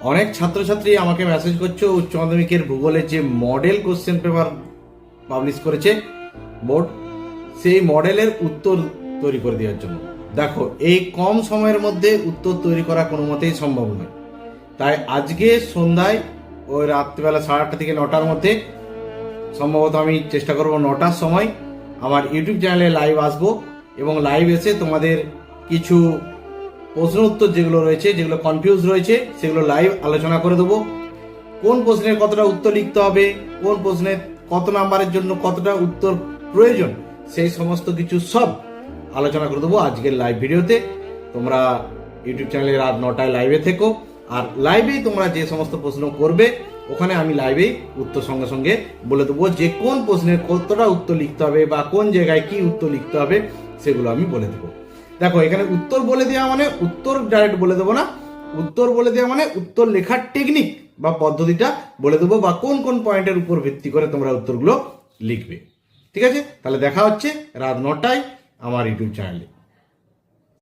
অনেক ছাত্রছাত্রী আমাকে মেসেজ করছে উচ্চ মাধ্যমিকের ভূগোলের যে মডেল কোশ্চেন পেপার পাবলিশ করেছে বোর্ড, সেই মডেলের উত্তর তৈরি করে দেওয়ার জন্য। দেখো, এই কম সময়ের মধ্যে উত্তর তৈরি করা কোনো মতেই সম্ভব নয়। তাই আজকে সন্ধ্যায় ওই রাত্রিবেলা 8:30 থেকে 9টার মধ্যে, সম্ভবত আমি চেষ্টা করব 9টার সময় আমার ইউটিউব চ্যানেলে লাইভ আসবো, এবং লাইভ এসে তোমাদের কিছু প্রশ্ন উত্তর যেগুলো রয়েছে, যেগুলো কনফিউজ রয়েছে, সেগুলো লাইভ আলোচনা করে দেবো। কোন প্রশ্নের কতটা উত্তর লিখতে হবে, কোন প্রশ্নের কত নাম্বারের জন্য কতটা উত্তর প্রয়োজন, সেই সমস্ত কিছু সব আলোচনা করে দেবো আজকের লাইভ ভিডিওতে। তোমরা ইউটিউব চ্যানেলে রাত 9টায় লাইভে থেকো, আর লাইভেই তোমরা যে সমস্ত প্রশ্ন করবে ওখানে আমি লাইভেই উত্তর সঙ্গে সঙ্গে বলে দেবো, যে কোন প্রশ্নের কতটা উত্তর লিখতে হবে বা কোন জায়গায় কি উত্তর লিখতে হবে সেগুলো আমি বলে দেবো। দেখো, এখানে উত্তর বলে দেওয়া মানে উত্তর ডাইরেক্ট বলে দেবো না, উত্তর বলে দেওয়া মানে উত্তর লেখার টেকনিক বা পদ্ধতিটা বলে দেবো, বা কোন কোন পয়েন্টের উপর ভিত্তি করে তোমরা উত্তরগুলো লিখবে। ঠিক আছে, তাহলে দেখা হচ্ছে রাত 9টায় আমার ইউটিউব চ্যানেলে।